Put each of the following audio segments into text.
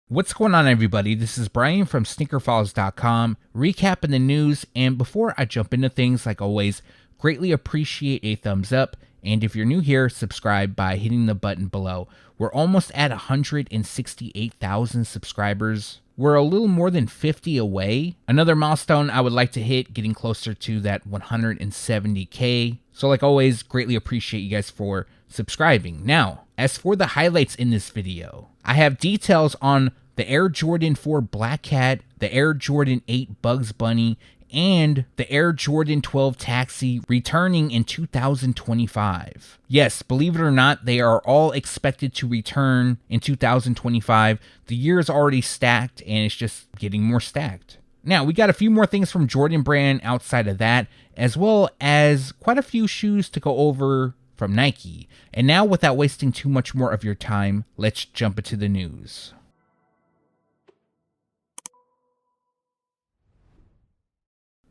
What's going on, everybody? This is Brian from SneakerFiles.com, recapping the news, and before I jump into things, like always, greatly appreciate a thumbs up, and if you're new here, subscribe by hitting the button below. We're almost at 168,000 subscribers. We're a little more than 50 away. Another milestone I would like to hit, getting closer to that 170K. So like always, greatly appreciate you guys for subscribing. Now, as for the highlights in this video, I have details on the Air Jordan 4 Black Cat, the Air Jordan 8 Bugs Bunny, and the Air Jordan 12 Taxi returning in 2025. Yes, believe it or not, they are all expected to return in 2025. The year is already stacked and it's just getting more stacked. Now, we got a few more things from Jordan Brand outside of that, as well as quite a few shoes to go over from Nike. And now, without wasting too much more of your time, let's jump into the news.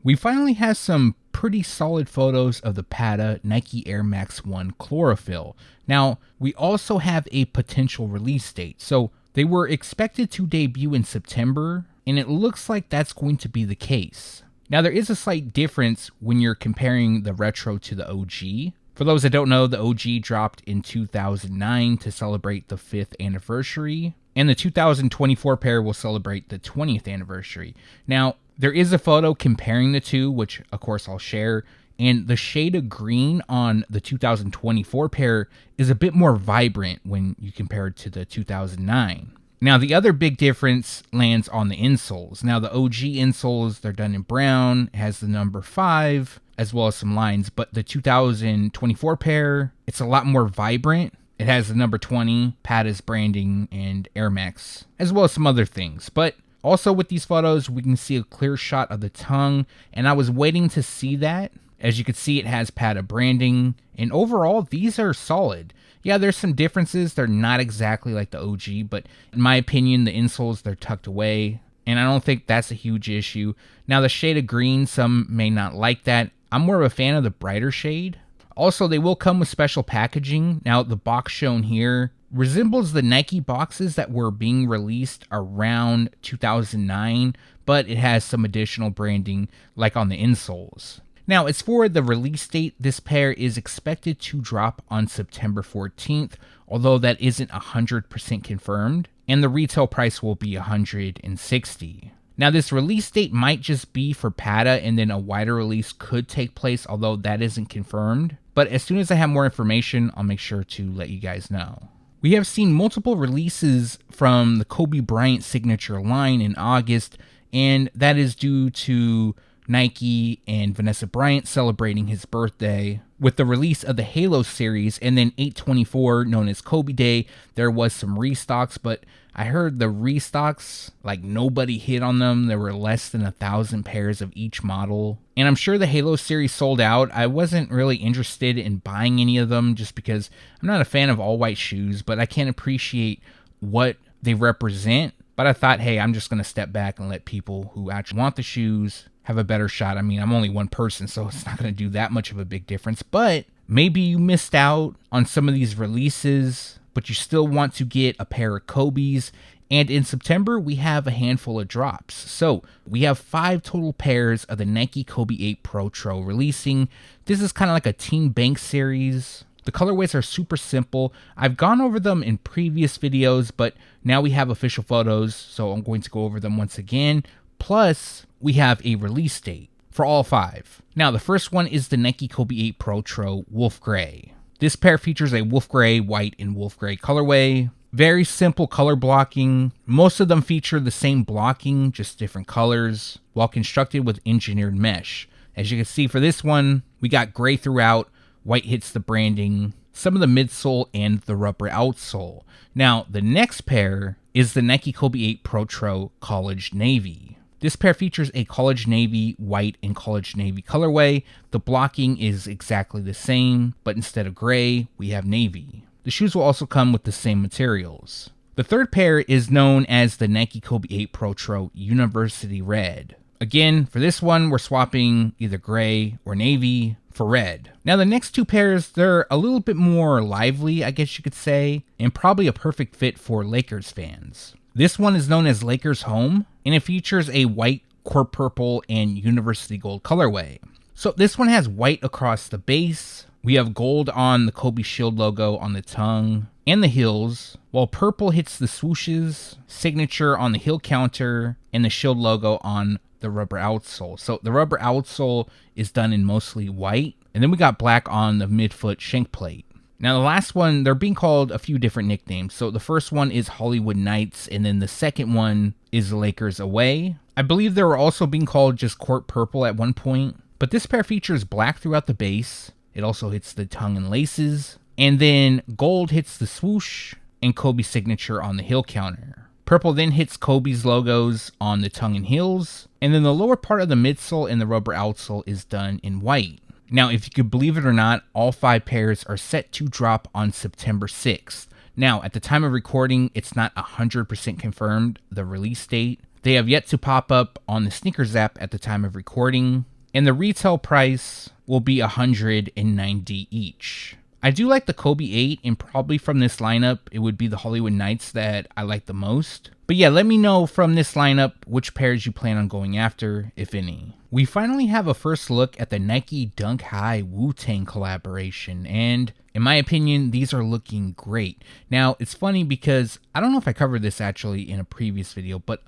We finally have some pretty solid photos of the Patta Nike Air Max 1 Chlorophyll. Now, we also have a potential release date. So they were expected to debut in September, and it looks like that's going to be the case. Now, there is a slight difference when you're comparing the retro to the OG. For those that don't know, the OG dropped in 2009 to celebrate the 5th anniversary, and the 2024 pair will celebrate the 20th anniversary. Now, there is a photo comparing the two, which of course I'll share, and the shade of green on the 2024 pair is a bit more vibrant when you compare it to the 2009. Now, the other big difference lands on the insoles. Now, the OG insoles, they're done in brown, it has the number 5, as well as some lines, but the 2024 pair, it's a lot more vibrant. It has the number 20, Patta's branding, and Air Max, as well as some other things. But also with these photos, we can see a clear shot of the tongue, and I was waiting to see that. As you can see, it has Patta branding, and overall, these are solid. Yeah, there's some differences. They're not exactly like the OG, but in my opinion, the insoles, they're tucked away, and I don't think that's a huge issue. Now, the shade of green, some may not like that. I'm more of a fan of the brighter shade. Also, they will come with special packaging. Now, the box shown here resembles the Nike boxes that were being released around 2009, but it has some additional branding like on the insoles. Now, as for the release date, this pair is expected to drop on September 14th, although that isn't 100% confirmed, and the retail price will be $160. Now, this release date might just be for Patta, and then a wider release could take place, although that isn't confirmed. But as soon as I have more information, I'll make sure to let you guys know. We have seen multiple releases from the Kobe Bryant signature line in August, and that is due to Nike and Vanessa Bryant celebrating his birthday. With the release of the Halo series and then 8/24, known as Kobe Day, there was some restocks, but I heard the restocks, like nobody hit on them. There were less than 1,000 pairs of each model. And I'm sure the Halo series sold out. I wasn't really interested in buying any of them just because I'm not a fan of all white shoes, but I can appreciate what they represent. But I thought, hey, I'm just going to step back and let people who actually want the shoes have a better shot. I mean, I'm only one person, so it's not going to do that much of a big difference. But maybe you missed out on some of these releases, but you still want to get a pair of Kobe's. And in September, we have a handful of drops. So we have 5 total pairs of the Nike Kobe 8 Protro releasing. This is kind of like a Team Bank Series. The colorways are super simple. I've gone over them in previous videos, but now we have official photos, so I'm going to go over them once again. Plus, we have a release date for all 5. Now, the first one is the Nike Kobe 8 Protro Wolf Gray. This pair features a wolf gray, white, and wolf gray colorway. Very simple color blocking. Most of them feature the same blocking, just different colors, while constructed with engineered mesh. As you can see for this one, we got gray throughout, white hits the branding, some of the midsole, and the rubber outsole. Now, the next pair is the Nike Kobe 8 Protro College Navy. This pair features a college navy, white, and college navy colorway. The blocking is exactly the same, but instead of gray, we have navy. The shoes will also come with the same materials. The third pair is known as the Nike Kobe 8 Protro University Red. Again, for this one, we're swapping either gray or navy for red. Now, the next 2 pairs, they're a little bit more lively, I guess you could say, and probably a perfect fit for Lakers fans. This one is known as Lakers Home, and it features a white, court purple, and university gold colorway. So this one has white across the base. We have gold on the Kobe Shield logo on the tongue and the heels, while purple hits the swooshes, signature on the heel counter, and the Shield logo on the rubber outsole. So the rubber outsole is done in mostly white, and then we got black on the midfoot shank plate. Now the last one, they're being called a few different nicknames. So the first one is Hollywood Knights, and then the second one is Lakers Away. I believe they were also being called just Court Purple at one point, but this pair features black throughout the base. It also hits the tongue and laces, and then gold hits the swoosh and Kobe's signature on the heel counter. Purple then hits Kobe's logos on the tongue and heels, and then the lower part of the midsole and the rubber outsole is done in white. Now, if you could believe it or not, all 5 pairs are set to drop on September 6th. Now, at the time of recording, it's not 100% confirmed, the release date. They have yet to pop up on the Sneakers app at the time of recording, and the retail price will be $190 each. I do like the Kobe 8, and probably from this lineup, it would be the Hollywood Knights that I like the most. But yeah, let me know from this lineup which pairs you plan on going after, if any. We finally have a first look at the Nike Dunk High Wu-Tang collaboration, and in my opinion, these are looking great. Now, it's funny because I don't know if I covered this actually in a previous video, but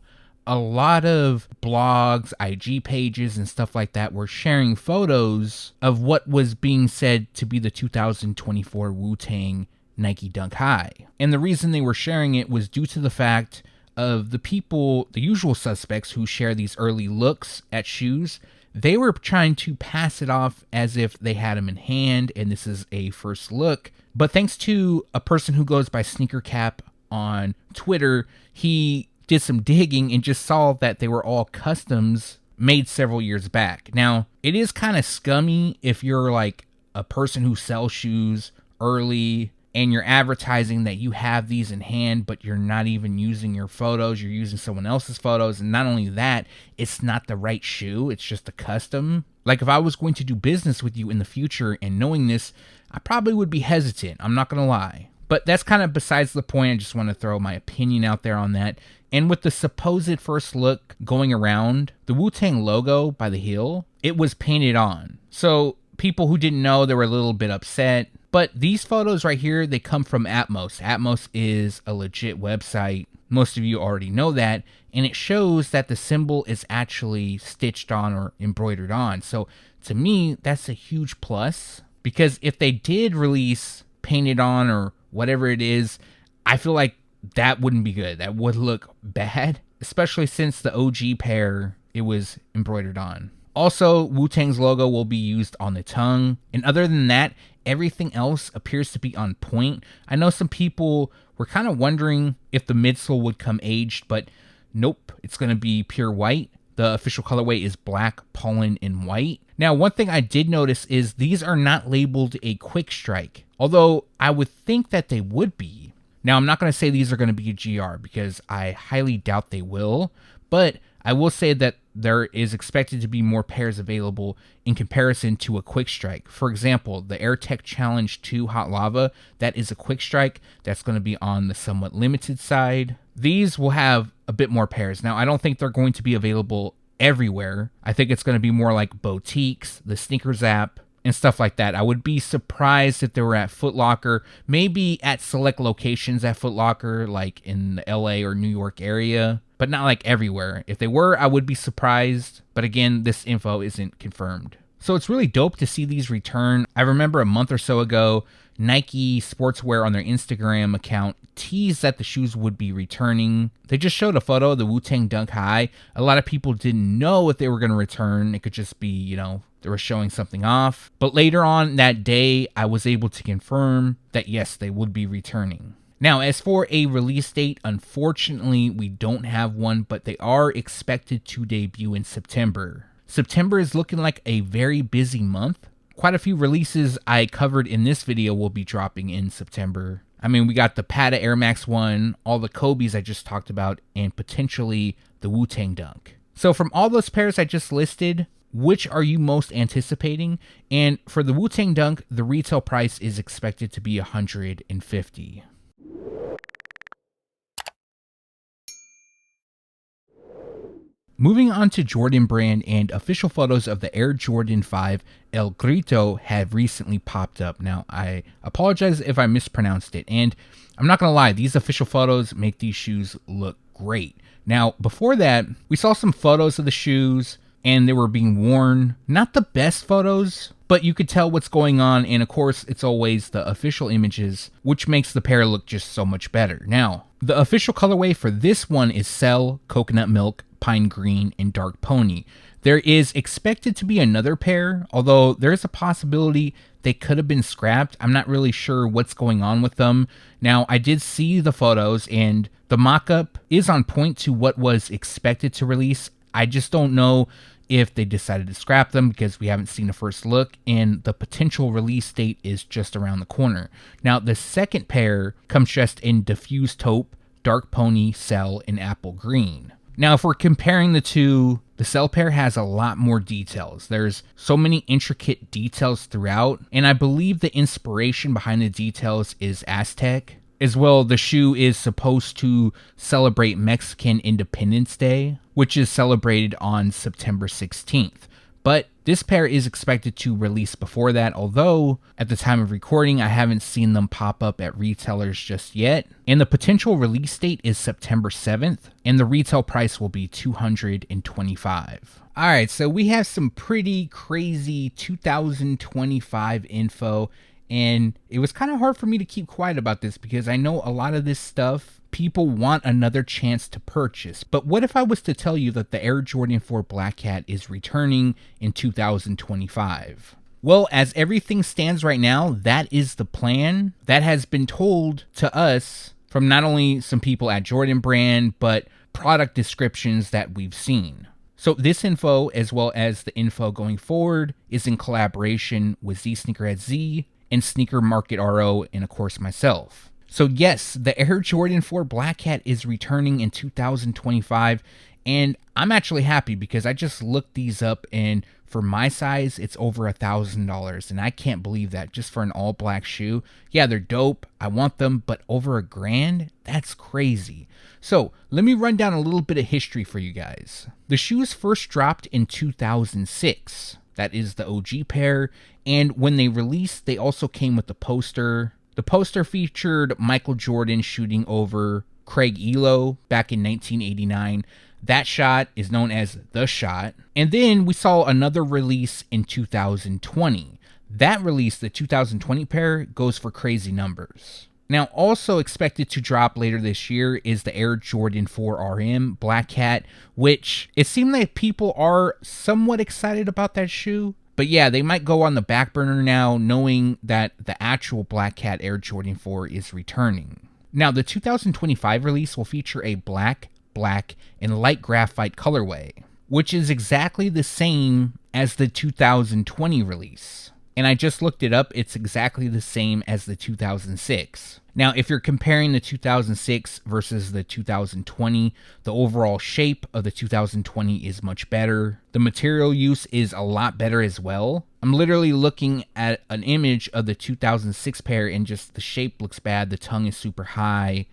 a lot of blogs, IG pages, and stuff like that were sharing photos of what was being said to be the 2024 Wu-Tang Nike Dunk High. And the reason they were sharing it was due to the fact of the people, the usual suspects who share these early looks at shoes. They were trying to pass it off as if they had them in hand and this is a first look. But thanks to a person who goes by SneakerCap on Twitter, he did some digging and just saw that they were all customs made several years back. Now, it is kind of scummy if you're like a person who sells shoes early and you're advertising that you have these in hand, but you're not even using your photos, you're using someone else's photos. And not only that, it's not the right shoe, it's just a custom. Like if I was going to do business with you in the future and knowing this, I probably would be hesitant, I'm not gonna lie. But that's kind of besides the point. I just want to throw my opinion out there on that. And with the supposed first look going around, the Wu-Tang logo by the heel, it was painted on. So people who didn't know, they were a little bit upset. But these photos right here, they come from Atmos. Atmos is a legit website. Most of you already know that. And it shows that the symbol is actually stitched on or embroidered on. So to me, that's a huge plus. Because if they did release painted on or whatever it is, I feel like that wouldn't be good. That would look bad, especially since the OG pair, it was embroidered on. Also, Wu-Tang's logo will be used on the tongue. And other than that, everything else appears to be on point. I know some people were kind of wondering if the midsole would come aged, but nope, it's going to be pure white. The official colorway is black, pollen, and white. Now, one thing I did notice is these are not labeled a quick strike, although I would think that they would be. Now, I'm not going to say these are going to be a GR because I highly doubt they will, but I will say that there is expected to be more pairs available in comparison to a quick strike. For example, the AirTech Challenge 2 Hot Lava, that is a quick strike. That's going to be on the somewhat limited side. These will have a bit more pairs. Now, I don't think they're going to be available everywhere. I think it's going to be more like boutiques, the Sneakers app, and stuff like that. I would be surprised if they were at Foot Locker, maybe at select locations at Foot Locker, like in the LA or New York area, but not like everywhere. If they were, I would be surprised. But again, this info isn't confirmed. So it's really dope to see these return. I remember a month or so ago, Nike Sportswear on their Instagram account teased that the shoes would be returning. They just showed a photo of the Wu-Tang Dunk High. A lot of people didn't know if they were going to return. It could just be, they were showing something off. But later on that day, I was able to confirm that yes, they would be returning. Now, as for a release date, unfortunately, we don't have one, but they are expected to debut in September. September is looking like a very busy month. Quite a few releases I covered in this video will be dropping in September. I mean, we got the Patta Air Max 1, all the Kobe's I just talked about, and potentially the Wu-Tang Dunk. So from all those pairs I just listed, which are you most anticipating? And for the Wu-Tang Dunk, the retail price is expected to be $150. Moving on to Jordan Brand, and official photos of the Air Jordan 5 El Grito have recently popped up. Now, I apologize if I mispronounced it, and I'm not going to lie, these official photos make these shoes look great. Now, before that, we saw some photos of the shoes, and they were being worn. Not the best photos, but you could tell what's going on, and of course, it's always the official images, which makes the pair look just so much better. Now, the official colorway for this one is Cell, Coconut Milk, Pine Green, and Dark Pony. There is expected to be another pair, although there's a possibility they could have been scrapped. I'm not really sure what's going on with them. Now, I did see the photos, and the mock-up is on point to what was expected to release. I just don't know if they decided to scrap them because we haven't seen a first look, and the potential release date is just around the corner. Now, the second pair comes dressed in Diffused Taupe, Dark Pony, Cell, and Apple Green. Now, if we're comparing the two, the Cell pair has a lot more details. There's so many intricate details throughout, and I believe the inspiration behind the details is Aztec. As well, the shoe is supposed to celebrate Mexican Independence Day, which is celebrated on September 16th. But this pair is expected to release before that, although at the time of recording, I haven't seen them pop up at retailers just yet. And the potential release date is September 7th, and the retail price will be $225. All right, so we have some pretty crazy 2025 info. And it was kind of hard for me to keep quiet about this because I know a lot of this stuff people want another chance to purchase. But what if I was to tell you that the Air Jordan 4 Black Cat is returning in 2025? Well, as everything stands right now, that is the plan. That has been told to us from not only some people at Jordan Brand, but product descriptions that we've seen. So this info, as well as the info going forward, is in collaboration with Z Sneakerhead Z, and Sneaker Market RO, and of course myself. So yes, the Air Jordan 4 Black Cat is returning in 2025, and I'm actually happy because I just looked these up, and for my size, it's over $1,000, and I can't believe that just for an all black shoe. Yeah, they're dope, I want them, but over $1,000? That's crazy. So let me run down a little bit of history for you guys. The shoes first dropped in 2006. That is the OG pair, and when they released, they also came with the poster. The poster featured Michael Jordan shooting over Craig Elo back in 1989. That shot is known as The Shot. And then we saw another release in 2020. That release, the 2020 pair, goes for crazy numbers. Now, also expected to drop later this year is the Air Jordan 4 RM Black Cat, which it seemed like people are somewhat excited about that shoe. But yeah, they might go on the back burner now, knowing that the actual Black Cat Air Jordan 4 is returning. Now, the 2025 release will feature a black, and light graphite colorway, which is exactly the same as the 2020 release. And I just looked it up, it's exactly the same as the 2006. Now, if you're comparing the 2006 versus the 2020, the overall shape of the 2020 is much better. The material use is a lot better as well. I'm literally looking at an image of the 2006 pair and just the shape looks bad, the tongue is super high.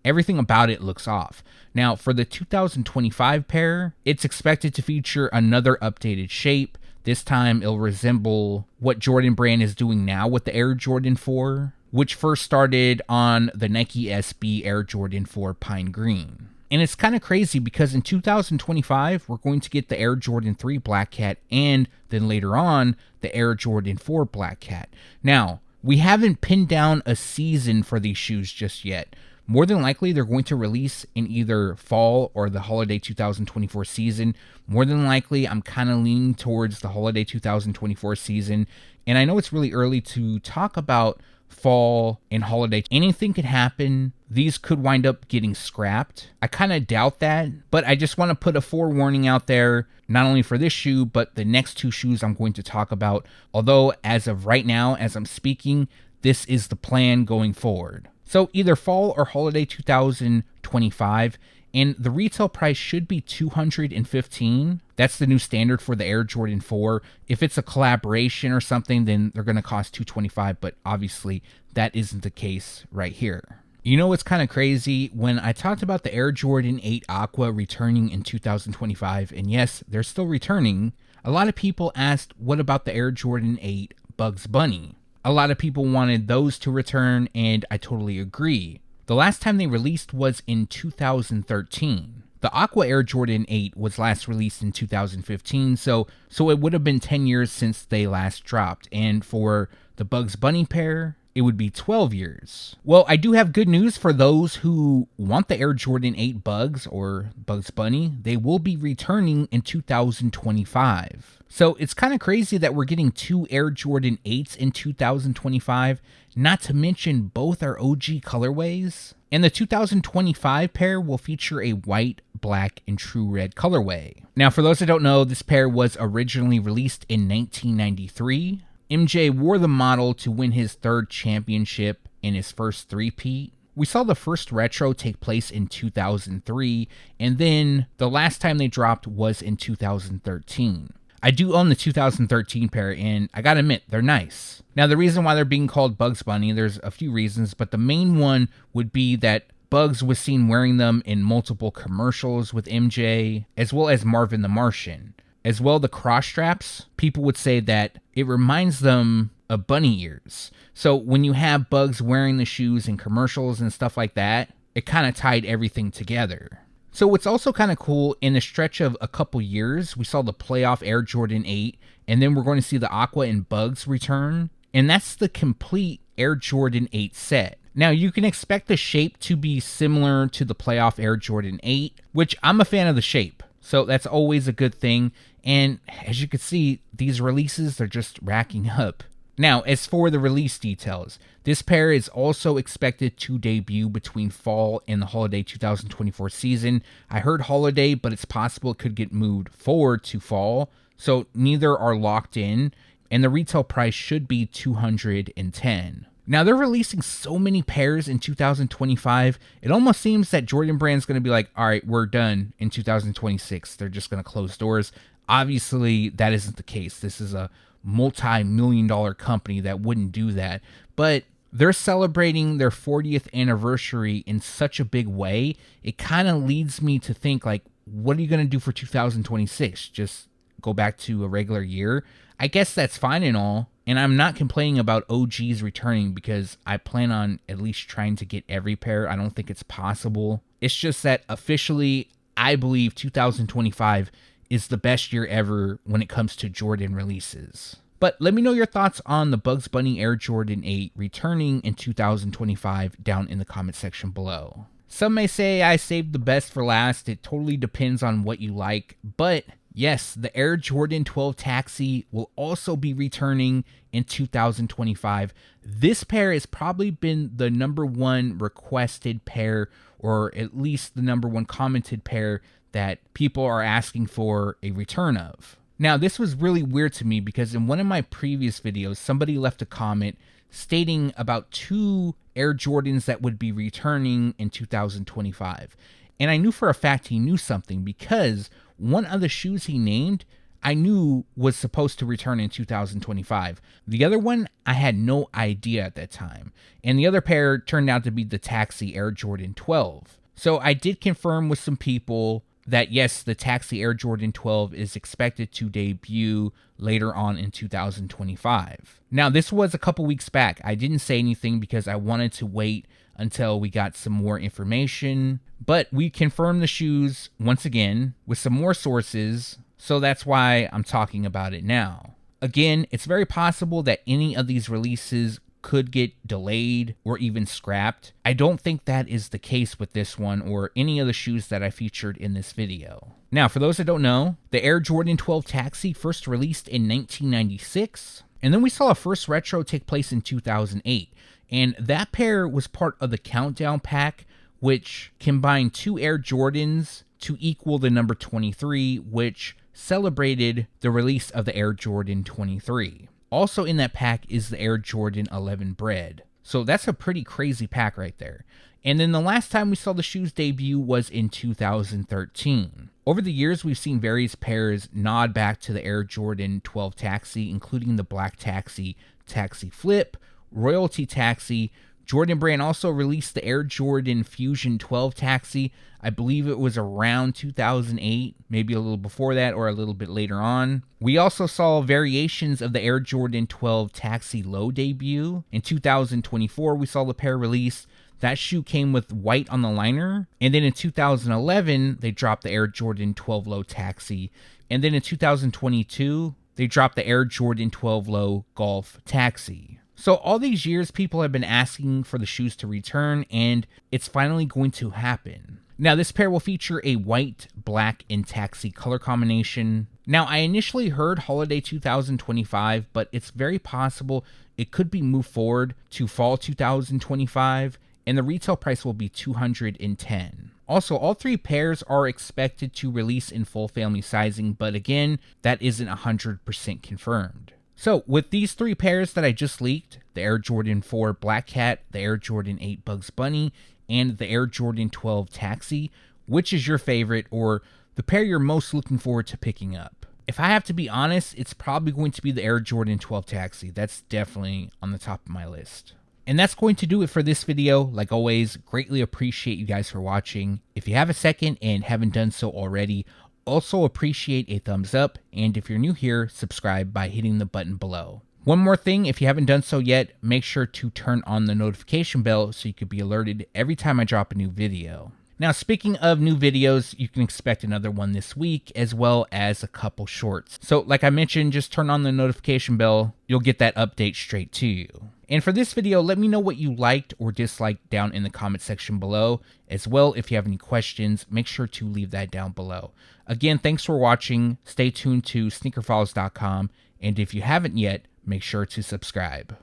Everything about it looks off. Now, for the 2025 pair, it's expected to feature another updated shape. This time, it'll resemble what Jordan Brand is doing now with the Air Jordan 4, which first started on the Nike SB Air Jordan 4 Pine Green. And it's kind of crazy because in 2025, we're going to get the Air Jordan 3 Black Cat and then later on, the Air Jordan 4 Black Cat. Now, we haven't pinned down a season for these shoes just yet. More than likely, they're going to release in either fall or the holiday 2024 season. More than likely, I'm kind of leaning towards the holiday 2024 season. And I know it's really early to talk about fall and holiday. Anything could happen. These could wind up getting scrapped. I kind of doubt that, but I just want to put a forewarning out there, not only for this shoe, but the next two shoes I'm going to talk about. Although, as of right now, as I'm speaking, this is the plan going forward. So either fall or holiday 2025, and the retail price should be $215. That's the new standard for the Air Jordan 4. If it's a collaboration or something, then they're going to cost $225, but obviously that isn't the case right here. You know what's kind of crazy? When I talked about the Air Jordan 8 Aqua returning in 2025, and yes, they're still returning, a lot of people asked, what about the Air Jordan 8 Bugs Bunny? A lot of people wanted those to return, and I totally agree. The last time they released was in 2013. The Aqua Air Jordan 8 was last released in 2015, so it would have been 10 years since they last dropped. And for the Bugs Bunny pair, it would be 12 years. Well, I do have good news for those who want the Air Jordan 8 Bugs or Bugs Bunny. They will be returning in 2025. So it's kind of crazy that we're getting two Air Jordan 8s in 2025, not to mention both are OG colorways. And the 2025 pair will feature a white, black, and true red colorway. Now, for those that don't know, this pair was originally released in 1993. MJ wore the model to win his third championship and his first three-peat. We saw the first retro take place in 2003, and then the last time they dropped was in 2013. I do own the 2013 pair, and I gotta admit, they're nice. Now, the reason why they're being called Bugs Bunny, there's a few reasons, but the main one would be that Bugs was seen wearing them in multiple commercials with MJ, as well as Marvin the Martian. As well, the cross straps, people would say that it reminds them of bunny ears. So when you have Bugs wearing the shoes in commercials and stuff like that, it kind of tied everything together. So what's also kind of cool, in a stretch of a couple years, we saw the playoff Air Jordan 8, and then we're going to see the Aqua and Bugs return, and that's the complete Air Jordan 8 set. Now, you can expect the shape to be similar to the playoff Air Jordan 8, which I'm a fan of the shape. So that's always a good thing. And as you can see, these releases are just racking up. Now, as for the release details, this pair is also expected to debut between fall and the holiday 2024 season. I heard holiday, but it's possible it could get moved forward to fall. So neither are locked in, and the retail price should be $210. Now, they're releasing so many pairs in 2025, it almost seems that Jordan Brand's going to be like, all right, we're done in 2026. They're just going to close doors. Obviously, that isn't the case. This is a multi-million-dollar company that wouldn't do that. But they're celebrating their 40th anniversary in such a big way, it kind of leads me to think, like, what are you going to do for 2026? Just go back to a regular year? I guess that's fine and all. And I'm not complaining about OGs returning because I plan on at least trying to get every pair. I don't think it's possible. It's just that officially, I believe 2025 is the best year ever when it comes to Jordan releases. But let me know your thoughts on the Bugs Bunny Air Jordan 8 returning in 2025 down in the comment section below. Some may say I saved the best for last. It totally depends on what you like, but yes, the Air Jordan 12 Taxi will also be returning in 2025. This pair has probably been the number one requested pair, or at least the number one commented pair that people are asking for a return of. Now, this was really weird to me because in one of my previous videos, somebody left a comment stating about two Air Jordans that would be returning in 2025. And I knew for a fact he knew something because one of the shoes he named, I knew was supposed to return in 2025. The other one, I had no idea at that time. And the other pair turned out to be the Taxi Air Jordan 12. So I did confirm with some people that yes, the Taxi Air Jordan 12 is expected to debut later on in 2025. Now, this was a couple weeks back. I didn't say anything because I wanted to wait until we got some more information, but we confirmed the shoes once again with some more sources, so that's why I'm talking about it now. Again, it's very possible that any of these releases could get delayed or even scrapped. I don't think that is the case with this one or any of the shoes that I featured in this video. Now, for those that don't know, the Air Jordan 12 Taxi first released in 1996, and then we saw a first retro take place in 2008, and that pair was part of the Countdown pack, which combined two Air Jordans to equal the number 23, which celebrated the release of the Air Jordan 23. Also in that pack is the Air Jordan 11 Bread. So that's a pretty crazy pack right there. And then the last time we saw the shoes debut was in 2013. Over the years, we've seen various pairs nod back to the Air Jordan 12 Taxi, including the Black Taxi, Taxi Flip, Royalty Taxi, Jordan Brand also released the Air Jordan Fusion 12 Taxi. I believe it was around 2008, maybe a little before that or a little bit later on. We also saw variations of the Air Jordan 12 Taxi Low debut. In 2024, we saw the pair release. That shoe came with white on the liner. And then in 2011, they dropped the Air Jordan 12 Low Taxi. And then in 2022, they dropped the Air Jordan 12 Low Golf Taxi. So all these years, people have been asking for the shoes to return, and it's finally going to happen. Now, this pair will feature a white, black, and taxi color combination. Now, I initially heard holiday 2025, but it's very possible it could be moved forward to fall 2025, and the retail price will be $210. Also, all three pairs are expected to release in full family sizing, but again, that isn't 100% confirmed. So, with these three pairs that I just leaked, the Air Jordan 4 Black Cat, the Air Jordan 8 Bugs Bunny, and the Air Jordan 12 Taxi, which is your favorite or the pair you're most looking forward to picking up? If I have to be honest, it's probably going to be the Air Jordan 12 Taxi. That's definitely on the top of my list. And that's going to do it for this video. Like always, greatly appreciate you guys for watching. If you have a second and haven't done so already, also appreciate a thumbs up, and if you're new here, subscribe by hitting the button below. One more thing, if you haven't done so yet, make sure to turn on the notification bell so you can be alerted every time I drop a new video. Now, speaking of new videos, you can expect another one this week, as well as a couple shorts. So, like I mentioned, just turn on the notification bell. You'll get that update straight to you. And for this video, let me know what you liked or disliked down in the comment section below. As well, if you have any questions, make sure to leave that down below. Again, thanks for watching. Stay tuned to SneakerFiles.com. And if you haven't yet, make sure to subscribe.